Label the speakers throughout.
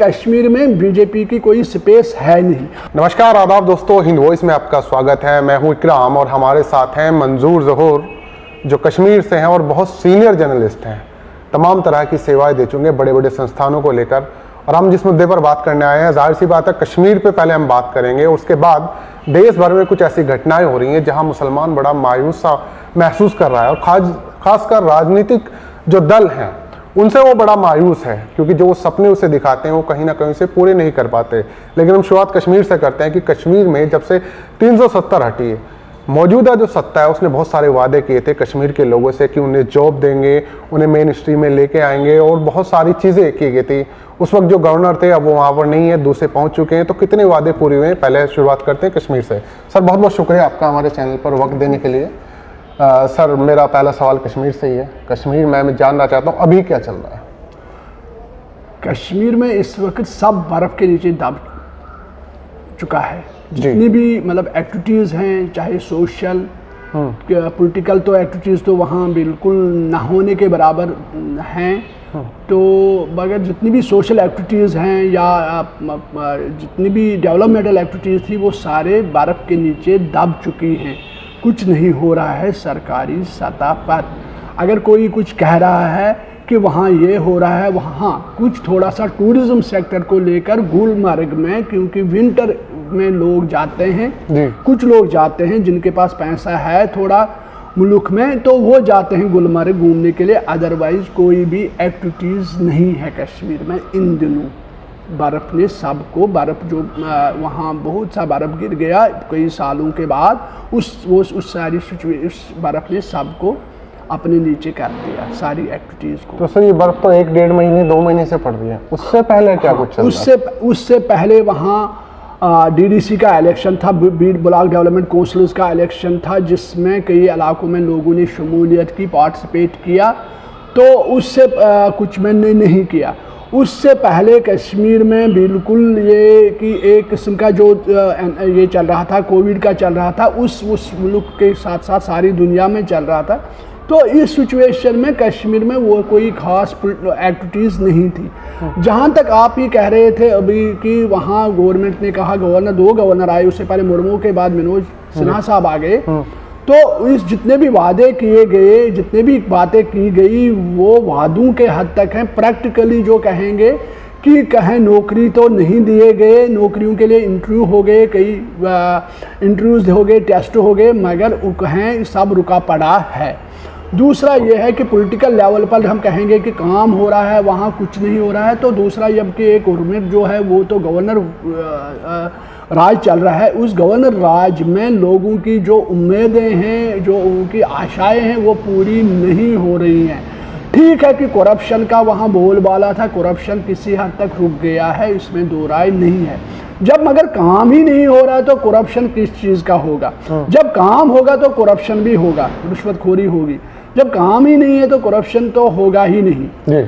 Speaker 1: कश्मीर में बीजेपी की कोई स्पेस है नहीं।
Speaker 2: नमस्कार, आदाब दोस्तों, हिंद वॉइस में आपका स्वागत है। मैं हूं इकराम और हमारे साथ हैं मंजूर ज़हूर, जो कश्मीर से हैं और बहुत सीनियर जर्नलिस्ट हैं। तमाम तरह की सेवाएं दे चुके हैं बड़े बड़े संस्थानों को लेकर। और हम जिस मुद्दे पर बात करने आए हैं, जाहिर सी बात है कश्मीर पे पहले हम बात करेंगे, उसके बाद देश भर में कुछ ऐसी घटनाएं हो रही हैं जहां मुसलमान बड़ा मायूस सा महसूस कर रहा है, और खासकर राजनीतिक जो दल हैं उनसे वो बड़ा मायूस है, क्योंकि जो वो सपने उसे दिखाते हैं वो कहीं ना कहीं उसे पूरे नहीं कर पाते। लेकिन हम शुरुआत कश्मीर से करते हैं कि कश्मीर में जब से 370 हटी है, मौजूदा जो सत्ता है उसने बहुत सारे वादे किए थे कश्मीर के लोगों से कि उन्हें जॉब देंगे, उन्हें मेन स्ट्रीम में लेके आएंगे, और बहुत सारी चीज़ें की गई थी। उस वक्त जो गवर्नर थे अब वो वहाँ पर नहीं है, दूसरे पहुँच चुके हैं। तो कितने वादे पूरे हुए हैं, पहले शुरुआत करते हैं कश्मीर से। सर, बहुत बहुत शुक्रिया आपका हमारे चैनल पर वक्त देने के लिए। सर, मेरा पहला सवाल कश्मीर से ही है। कश्मीर में मैं जानना चाहता हूँ अभी क्या चल रहा है?
Speaker 1: कश्मीर में इस वक्त सब बर्फ़ के नीचे दब चुका है। जितनी भी मतलब एक्टिविटीज़ हैं, चाहे सोशल पॉलिटिकल, तो एक्टिविटीज़ तो वहाँ बिल्कुल ना होने के बराबर हैं। तो मगर जितनी भी सोशल एक्टिविटीज़ हैं या जितनी भी डेवलपमेंटल एक्टिविटीज़ थी वो सारे बर्फ़ के नीचे दब चुकी हैं। कुछ नहीं हो रहा है सरकारी सतह पर। अगर कोई कुछ कह रहा है कि वहाँ ये हो रहा है, वहाँ कुछ थोड़ा सा टूरिज़्म सेक्टर को लेकर गुलमर्ग में, क्योंकि विंटर में लोग जाते हैं, कुछ लोग जाते हैं जिनके पास पैसा है थोड़ा मुल्क में, तो वो जाते हैं गुलमर्ग घूमने के लिए। अदरवाइज़ कोई भी एक्टिविटीज़ नहीं है कश्मीर में इन दिनों। बर्फ़ ने सबको, बर्फ़ जो वहाँ बहुत सा बर्फ़ गिर गया कई सालों के बाद, उस सारी सिचुएशन बर्फ़ ने सबको अपने नीचे कर दिया, सारी एक्टिविटीज़ को।
Speaker 2: तो सर, ये बर्फ़ तो 1-1.5 महीने 2 महीने से पड़ रही है, उससे पहले क्या कुछ चल रहा है?
Speaker 1: उससे पहले वहाँ डीडीसी का इलेक्शन था, बीड ब्लॉक डेवलपमेंट काउंसिल्स का इलेक्शन था, जिसमें कई इलाकों में लोगों ने शमूलियत की, पार्टिसिपेट किया। तो उससे कुछ मैंने नहीं किया। उससे पहले कश्मीर में बिल्कुल ये कि एक किस्म का जो ये चल रहा था, कोविड का चल रहा था, उस मुल्क के साथ साथ सारी दुनिया में चल रहा था। तो इस सिचुएशन में कश्मीर में वो कोई ख़ास एक्टिविटीज़ नहीं थी। जहाँ तक आप ये कह रहे थे अभी कि वहाँ गवर्नमेंट ने कहा, दो गवर्नर आए, उससे पहले मुर्मू के बाद मनोज सिन्हा साहब आ गए। तो इस जितने भी वादे किए गए, जितने भी बातें की गई, वो वादों के हद तक हैं। प्रैक्टिकली जो कहेंगे कि कहें नौकरी तो नहीं दिए गए, नौकरियों के लिए इंटरव्यू हो गए, कई इंटरव्यूज़ हो गए, टेस्ट हो गए, मगर कहें सब रुका पड़ा है। दूसरा ये है कि पॉलिटिकल लेवल पर हम कहेंगे कि काम हो रहा है, वहाँ कुछ नहीं हो रहा है। तो दूसरा जबकि एक गवर्नमेंट जो है वो तो गवर्नर राज चल रहा है, उस गवर्नर राज में लोगों की जो उम्मीदें हैं, जो उनकी आशाएं हैं, वो पूरी नहीं हो रही हैं। ठीक है कि करप्शन का वहाँ बोलबाला था, करप्शन किसी हद तक रुक गया है, इसमें दो राय नहीं है। जब मगर काम ही नहीं हो रहा है तो करप्शन किस चीज़ का होगा? जब काम होगा तो करप्शन भी होगा, रिश्वतखोरी होगी। जब काम ही नहीं है तो करप्शन तो होगा ही नहीं।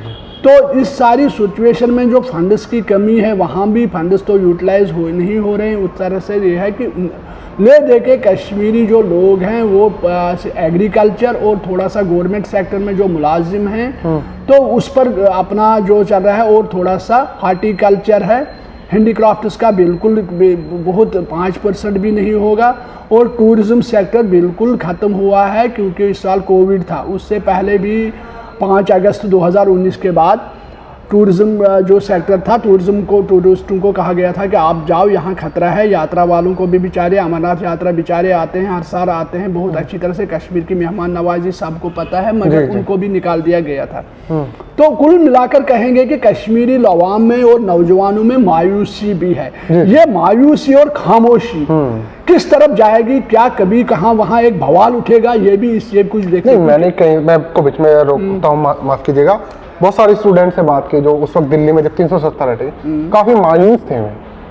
Speaker 1: तो इस सारी सिचुएशन में जो फंड्स की कमी है, वहाँ भी फंड्स तो यूटिलाइज नहीं हो रहे हैं। उस तरह से ये है कि ले दे के कश्मीरी जो लोग हैं वो एग्रीकल्चर और थोड़ा सा गवर्नमेंट सेक्टर में जो मुलाजिम हैं तो उस पर अपना जो चल रहा है, और थोड़ा सा हार्टिकल्चर है, हैंडीक्राफ्ट्स का बिल्कुल बहुत 5% भी नहीं होगा, और टूरिज़्म सेक्टर बिल्कुल ख़त्म हुआ है, क्योंकि इस साल कोविड था। उससे पहले भी 5 अगस्त 2019 के बाद टूरिज़्म जो सेक्टर था, टूरिस्टों को कहा गया था कि आप जाओ, यहाँ खतरा है। यात्रा वालों को भी बेचारे, अमरनाथ यात्रा बेचारे आते हैं, हर साल आते हैं, बहुत अच्छी तरह से कश्मीर की मेहमान नवाजी सबको पता है, मगर उनको भी निकाल दिया गया था। तो कुल मिलाकर कहेंगे कि कश्मीरी अवाम में और नौजवानों में मायूसी भी है। ये मायूसी और खामोशी किस तरफ जाएगी, क्या कभी कहाँ वहाँ एक बवाल उठेगा, ये भी इससे कुछ देखने।
Speaker 2: मैं आपको बीच में रोकता हूँ, माफ कीजिएगा। बहुत सारे स्टूडेंट से बात की जो उस वक्त दिल्ली में जब 370 हटे, काफी मायूस थे।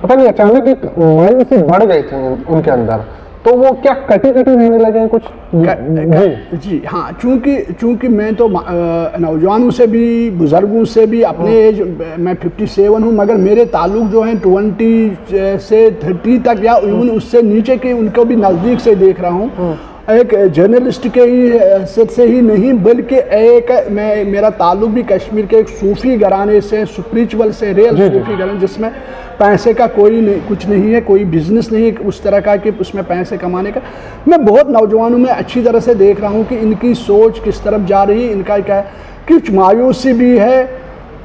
Speaker 2: पता नहीं अचानक एक मायूसी बढ़ गई थी उनके अंदर, तो वो क्या कटी रहने लगे हैं कुछ?
Speaker 1: जी हाँ, चूँकि मैं तो नौजवानों से भी, बुज़ुर्गों से भी, अपने एज मैं 57 हूँ, मगर मेरे ताल्लुक़ जो हैं 20 से 30 तक या इवन उससे नीचे के उनको भी नज़दीक से देख रहा हूँ। एक जर्नलिस्ट के ही हैसियत से ही नहीं, बल्कि मेरा ताल्लुक भी कश्मीर के एक सूफ़ी घराने से, स्पिरिचुअल से, रियल सूफ़ी घराने, जिसमें पैसे का कुछ नहीं है, कोई बिजनेस नहीं है उस तरह का कि उसमें पैसे कमाने का। मैं बहुत नौजवानों में अच्छी तरह से देख रहा हूँ कि इनकी सोच किस तरफ जा रही है। इनका क्या है, कुछ मायूसी भी है,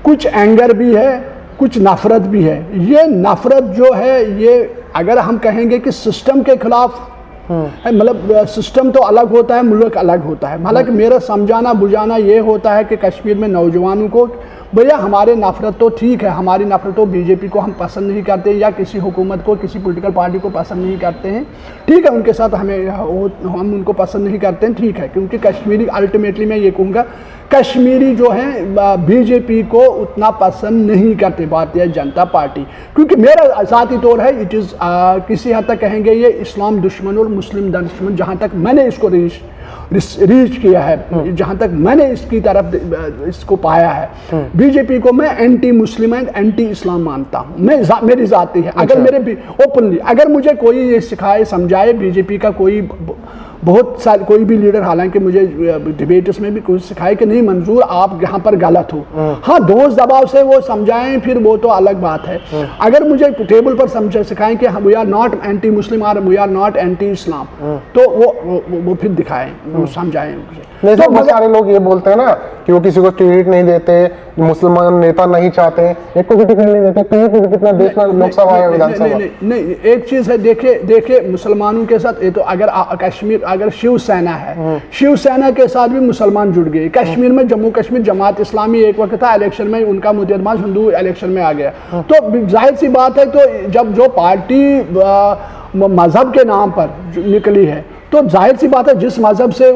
Speaker 1: कुछ एंगर भी है, कुछ नफ़रत भी है। ये नफ़रत जो है, ये अगर हम कहेंगे कि सिस्टम के खिलाफ, मतलब सिस्टम तो अलग होता है, मुल्क अलग होता है। हालांकि मेरा समझाना बुझाना ये होता है कि कश्मीर में नौजवानों को, भैया हमारे नफ़रत तो ठीक है, हमारी नफ़रत तो बीजेपी को हम पसंद नहीं करते, या किसी हुकूमत को, किसी पॉलिटिकल पार्टी को पसंद नहीं करते हैं, ठीक है, उनके साथ हम उनको पसंद नहीं करते हैं, ठीक है, क्योंकि कश्मीरी, अल्टीमेटली मैं ये कहूँगा, कश्मीरी जो हैं बीजेपी को उतना पसंद नहीं करते, भारतीय जनता पार्टी। क्योंकि मेरा ज़ाती तौर है, इट इज़ किसी हद तक कहेंगे ये इस्लाम दुश्मन और मुस्लिम दुश्मन, जहाँ तक मैंने इसको रीच किया है, जहाँ तक मैंने इसकी तरफ इसको पाया है। बीजेपी को मैं एंटी मुस्लिम एंड एंटी इस्लाम मानता हूँ, मेरी ज़ाती है। अगर मेरे ओपनली अगर मुझे कोई ये सिखाए समझाए, बीजेपी का बहुत सारे कोई भी लीडर, हालांकि मुझे डिबेट्स में भी कुछ सिखाए कि नहीं मंजूर आप यहाँ पर गलत हो, हाँ दोस्त दबाव से वो समझाएं, फिर वो तो अलग बात है। अगर मुझे टेबल पर सिखाएं कि we are not anti Muslim और we are not anti Islam, तो वो फिर दिखाएं, वो समझाएं।
Speaker 2: तो बहुत सारे लोग ये बोलते हैं ना कि वो किसी को ट्वीट नहीं देते, मुसलमान नेता नहीं चाहते, एक को भी टिकट नहीं देते, कितना देश में लोकसभा या विधानसभा।
Speaker 1: नहीं, एक चीज़ है, देखिए मुसलमानों के साथ ये तो, अगर कश्मीर, अगर शिवसेना है, शिवसेना के साथ भी मुसलमान जुड़ गए। कश्मीर में जम्मू कश्मीर जमात इस्लामी एक वक्त था, इलेक्शन में उनका मुद्देबाज हिंदू इलेक्शन में आ गया, तो जाहिर सी बात है, तो जब जो पार्टी मजहब के नाम पर निकली है, तो जाहिर सी बात है जिस मज़हब से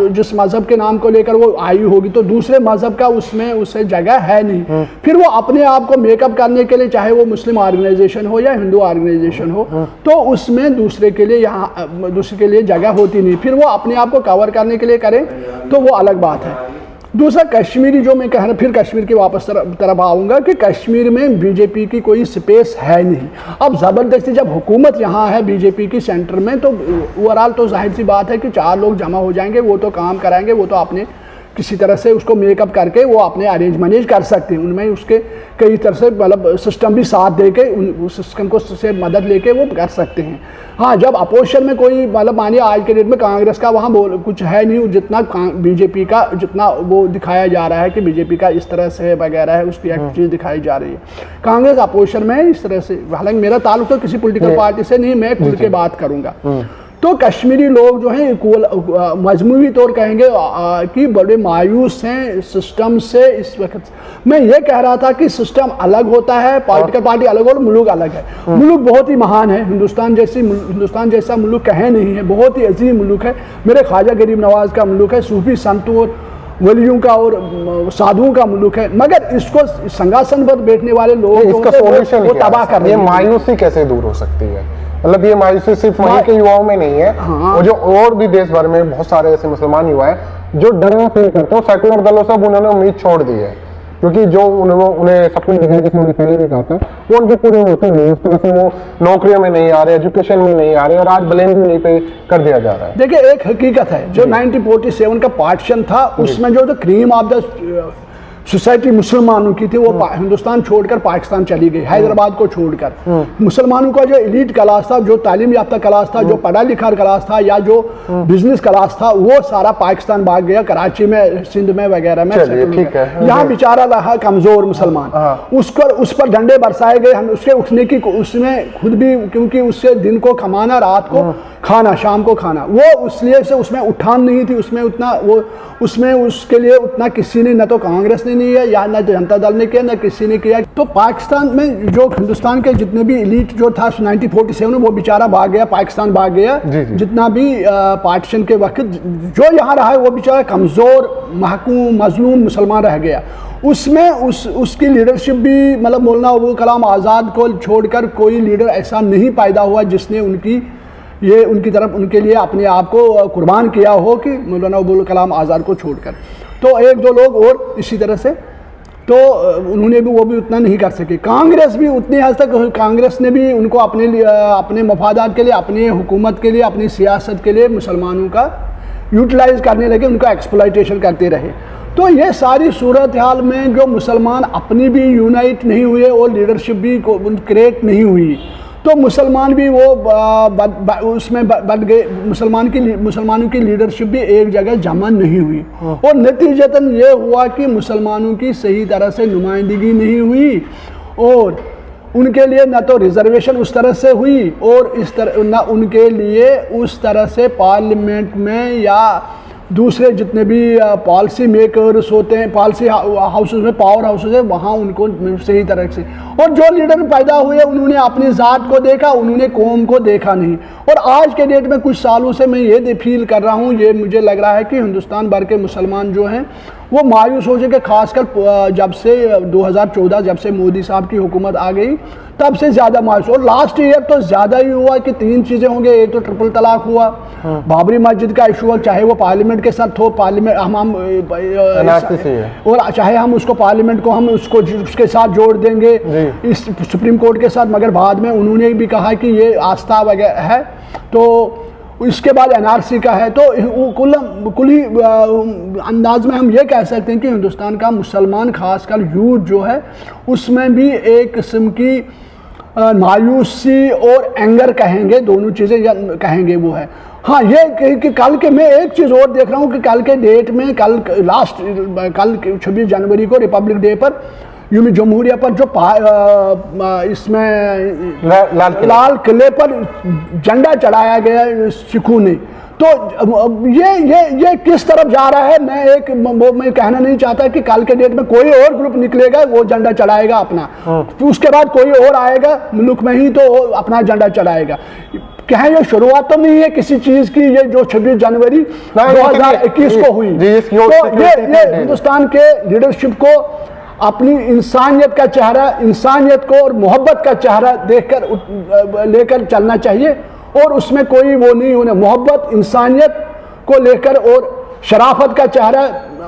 Speaker 1: जिस मज़हब के नाम को लेकर वो आई होगी, तो दूसरे मज़हब का उसमें उसे जगह है नहीं। फिर वो अपने आप को मेकअप करने के लिए, चाहे वो मुस्लिम ऑर्गेनाइजेशन हो या हिंदू ऑर्गेनाइजेशन हो, तो उसमें दूसरे के लिए जगह होती नहीं। फिर वो अपने आप को कवर करने के लिए करें, तो वो अलग बात है। दूसरा, कश्मीरी जो मैं कह रहा, फिर कश्मीर के वापस तरफ आऊँगा कि कश्मीर में बीजेपी की कोई स्पेस है नहीं। अब ज़बरदस्ती जब हुकूमत यहाँ है बीजेपी की सेंटर में, तो ओवरऑल तो जाहिर सी बात है कि 4 लोग जमा हो जाएंगे, वो तो काम कराएंगे, वो तो अपने किसी तरह से उसको मेकअप करके वो अपने अरेंज मैनेज कर सकते हैं। उनमें उसके कई तरह से मतलब सिस्टम भी साथ दे के उस सिस्टम को से मदद लेके वो कर सकते हैं। हाँ, जब अपोजिशन में कोई, मतलब मानिए आज के डेट में कांग्रेस का वहाँ कुछ है नहीं, जितना बीजेपी का जितना वो दिखाया जा रहा है कि बीजेपी का इस तरह से वगैरह है, उसकी एक चीज़ दिखाई जा रही है। कांग्रेस अपोजिशन में इस तरह से, हालांकि मेरा ताल्लुक तो किसी पॉलिटिकल पार्टी से नहीं, मैं खुल के बात करूँगा। तो कश्मीरी लोग जो हैं मजमूई तौर कहेंगे कि बड़े मायूस हैं सिस्टम से इस वक्त। मैं ये कह रहा था कि सिस्टम अलग होता है, पॉलिटिकल पार्टी अलग और मुल्क अलग है। मुल्क बहुत ही महान है, हिंदुस्तान जैसा मुल्क कहीं नहीं है, बहुत ही अजीम मुल्क है। मेरे ख्वाजा गरीब नवाज का मुल्क है, सूफी संतों और वलियों का और साधुओं का मुल्क है, मगर इसको संघासन पर बैठने वाले लोग
Speaker 2: इसका सोल्यूशन
Speaker 1: वो तबाह कर रहे हैं।
Speaker 2: ये मायूसी कैसे दूर हो सकती है? मतलब ये मायूसी सिर्फ वहीं के युवाओं में नहीं है,
Speaker 1: हाँ।
Speaker 2: वो जो और भी देश भर में बहुत सारे ऐसे मुसलमान युवा हैं जो डरा फील करते हैं, सेकुलर दलों से उन्होंने उम्मीद छोड़ दी है, क्योंकि जो उन्हें सपने दिखाए, जैसे मैंने पहले भी कहा था, वो उनके पूरे होते नहीं। उस तरह से वो नौकरियों में नहीं आ रहे, एजुकेशन में नहीं आ रहे, और आज ब्लेम भी नहीं पे कर दिया जा रहा है।
Speaker 1: देखिए, एक हकीकत है, जो 1947 का पार्टीशन था, उसमें जो क्रीम ऑफ द सोसाइटी मुसलमानों की थी, वो हिंदुस्तान छोड़कर पाकिस्तान चली गई, हैदराबाद को छोड़कर। मुसलमानों का जो एलीट क्लास था, जो तालीम याफ्ता क्लास था, जो पढ़ा लिखा क्लास था, या जो बिजनेस क्लास था, वो सारा पाकिस्तान भाग गया, कराची में, सिंध में वगैरह में। यहाँ बेचारा रहा कमजोर मुसलमान, उस पर डंडे बरसाए गए। हम उसके उठने की, उसमें खुद भी, क्योंकि उससे दिन को कमाना, रात को खाना, शाम को खाना, वो इसलिए से उसमें उठान नहीं थी, उसमें उसके लिए उतना किसी ने, न तो कांग्रेस ने नहीं है, या न जनता दल ने किया, न किसी ने किया। तो पाकिस्तान में जो हिंदुस्तान के जितने भी एलीट जो था 1947 में, वो बेचारा भाग गया, पाकिस्तान भाग गया। जितना भी पार्टीशन के वक्त जो यहाँ रहा है, वो बेचारा कमज़ोर, महकूम, मजलूम मुसलमान रह गया। उसमें उसकी लीडरशिप भी, मतलब मौलाना अबुल कलाम आज़ाद को छोड़कर कोई लीडर ऐसा नहीं पैदा हुआ जिसने उनकी तरफ, उनके लिए अपने आप को कुर्बान किया हो, कि मौलाना अबुल कलाम आज़ाद को छोड़कर। तो 1-2 लोग और इसी तरह से तो उन्होंने भी वो भी उतना नहीं कर सके। कांग्रेस भी उतनी हद तक, कांग्रेस ने भी उनको अपने लिए, अपने मफादात के लिए, अपनी हुकूमत के लिए, अपनी सियासत के लिए मुसलमानों का यूटिलाइज करने लगे, उनका एक्सप्लॉइटेशन करते रहे। तो ये सारी सूरत हाल में जो मुसलमान अपनी भी यूनाइट नहीं हुए और लीडरशिप भी क्रिएट नहीं हुई, तो मुसलमान भी वो उसमें बढ़ गए, मुसलमानों की लीडरशिप भी एक जगह जमा नहीं हुई, और नतीजतन ये हुआ कि मुसलमानों की सही तरह से नुमाइंदगी नहीं हुई, और उनके लिए न तो रिजर्वेशन उस तरह से हुई, और इस तरह न उनके लिए उस तरह से पार्लियामेंट में या दूसरे जितने भी पॉलिसी मेकर्स होते हैं, पॉलिसी हाउसेस में, पावर हाउसेस है, वहाँ उनको सही तरह से, और जो लीडर पैदा हुए उन्होंने अपनी ज़ात को देखा, उन्होंने कौम को देखा नहीं। और आज के डेट में कुछ सालों से मैं ये फील कर रहा हूँ, ये मुझे लग रहा है कि हिंदुस्तान भर के मुसलमान जो हैं वो मायूस हो चुके, खासकर जब से 2014 जब से मोदी साहब की हुकूमत आ गई तब से ज़्यादा मायूस। और लास्ट ईयर तो ज़्यादा ही हुआ कि 3 चीज़ें होंगे, एक तो ट्रिपल तलाक हुआ, बाबरी मस्जिद का इशू हुआ, चाहे वो पार्लियामेंट के साथ हो, पार्लियामेंट हम और चाहे हम उसको पार्लियामेंट को हम उसके साथ जोड़ देंगे इस सुप्रीम कोर्ट के साथ, मगर बाद में उन्होंने भी कहा कि ये आस्था वगैरह है, तो इसके बाद एनआरसी का है। तो कुल ही अंदाज में हम ये कह सकते हैं कि हिंदुस्तान का मुसलमान खासकर यूथ जो है उसमें भी एक किस्म की मायूसी और एंगर कहेंगे, दोनों चीज़ें कहेंगे वो है। हाँ, ये कि कल के मैं एक चीज़ और देख रहा हूँ कि कल के डेट में कल 26 जनवरी को रिपब्लिक डे पर यूं जमहूरिया पर जो इसमें लाल किले पर झंडा चढ़ाया गया सिखों ने, तो ये किस तरफ जा रहा है, मैं कहना नहीं चाहता कि कल के डेट में कोई और ग्रुप निकलेगा वो झंडा चढ़ाएगा अपना, तो उसके बाद कोई और आएगा मुल्क में ही तो अपना झंडा चढ़ाएगा। कहें ये शुरुआत तो नहीं है किसी चीज़ की, ये जो 26 जनवरी 2021 को हुई, तो ये हिंदुस्तान के लीडरशिप को अपनी इंसानियत का चेहरा, इंसानियत को और मोहब्बत का चेहरा देखकर लेकर चलना चाहिए, और उसमें कोई वो नहीं होना, मोहब्बत इंसानियत को लेकर और शराफत का चेहरा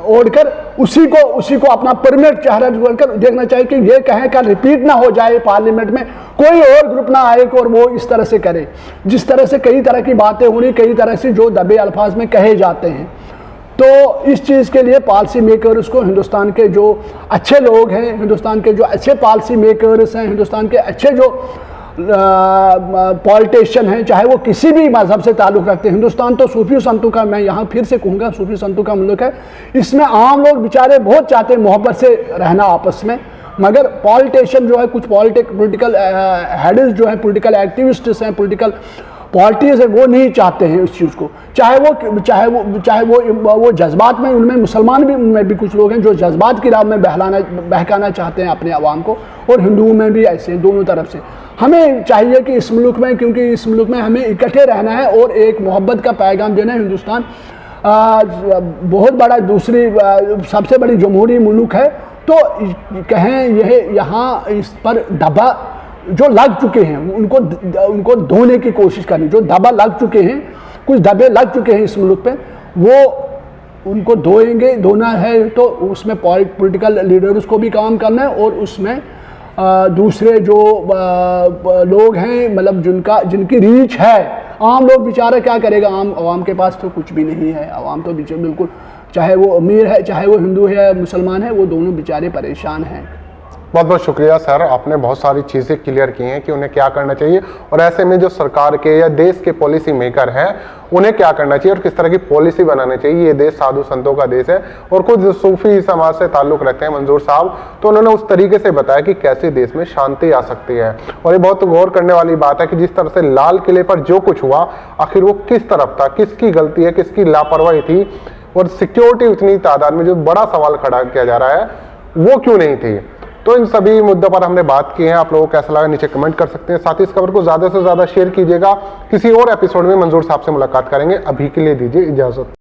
Speaker 1: ओढ़कर उसी को अपना परमानेंट चेहरा जोड़कर देखना चाहिए कि ये कहें का रिपीट ना हो जाए, पार्लियामेंट में कोई और ग्रुप ना आए और वो इस तरह से करे, जिस तरह से कई तरह की बातें होनी, कई तरह से जो दबे अल्फाज में कहे जाते हैं। तो इस चीज़ के लिए पॉलिसी मेकर्स को, हिंदुस्तान के जो अच्छे लोग हैं, हिंदुस्तान के जो अच्छे पॉलिसी मेकर्स हैं, हिंदुस्तान के अच्छे जो पॉलिटिशियन हैं, चाहे वो किसी भी मजहब से ताल्लुक़ रखते हैं, हिंदुस्तान तो सूफी संतों का, मैं यहाँ फिर से कहूँगा, सूफी संतों का मुल्क है, इसमें आम लोग बेचारे बहुत चाहते हैं मोहब्बत से रहना आपस में, मगर पॉलिटिशियन जो है, कुछ पॉलिटिकल हेडर्स जो हैं, पॉलिटिकल एक्टिविस्ट्स हैं, पॉलिटिकल पार्टीज है, वो नहीं चाहते हैं इस चीज़ को, चाहे वो जज्बात में, उनमें मुसलमान भी, उनमें भी कुछ लोग हैं जो जज्बात की राह में बहकाना चाहते हैं अपने अवाम को, और हिंदुओं में भी ऐसे हैं, दोनों तरफ से। हमें चाहिए कि इस मुल्क में, क्योंकि इस मुल्क में हमें इकट्ठे रहना है और एक मोहब्बत का पैगाम देना है। हिंदुस्तान बहुत बड़ा, दूसरी सबसे बड़ी जमहूरी मुल्क है, तो कहें यह यहाँ इस पर दबा जो लग चुके हैं उनको धोने की कोशिश करनी, जो दबा लग चुके हैं, कुछ दबे लग चुके हैं इस मुल्क पे, वो उनको धोना है, तो उसमें पॉलिटिकल लीडर्स को भी काम करना है, और उसमें दूसरे जो लोग हैं, मतलब जिनकी रीच है, आम लोग बेचारा क्या करेगा, आवाम के पास तो कुछ भी नहीं है, आवाम तो बिल्कुल, चाहे वो अमीर है, चाहे वो हिंदू है, मुसलमान है, वो दोनों बेचारे परेशान हैं।
Speaker 2: बहुत बहुत शुक्रिया सर, आपने बहुत सारी चीज़ें क्लियर की हैं कि उन्हें क्या करना चाहिए, और ऐसे में जो सरकार के या देश के पॉलिसी मेकर हैं उन्हें क्या करना चाहिए और किस तरह की पॉलिसी बनानी चाहिए। ये देश साधु संतों का देश है, और कुछ सूफी समाज से ताल्लुक़ रखते हैं मंजूर साहब, तो उन्होंने उस तरीके से बताया कि कैसे देश में शांति आ सकती है। और ये बहुत गौर करने वाली बात है कि जिस तरह से लाल किले पर जो कुछ हुआ, आखिर वो किस तरफ था, किसकी गलती है, किसकी लापरवाही थी, और सिक्योरिटी उतनी तादाद में जो बड़ा सवाल खड़ा किया जा रहा है वो क्यों नहीं थी। तो इन सभी मुद्दों पर हमने बात की है, आप लोगों को कैसा लगा नीचे कमेंट कर सकते हैं। साथ ही इस खबर को ज़्यादा से ज़्यादा शेयर कीजिएगा। किसी और एपिसोड में मंजूर साहब से मुलाकात करेंगे, अभी के लिए दीजिए इजाज़त।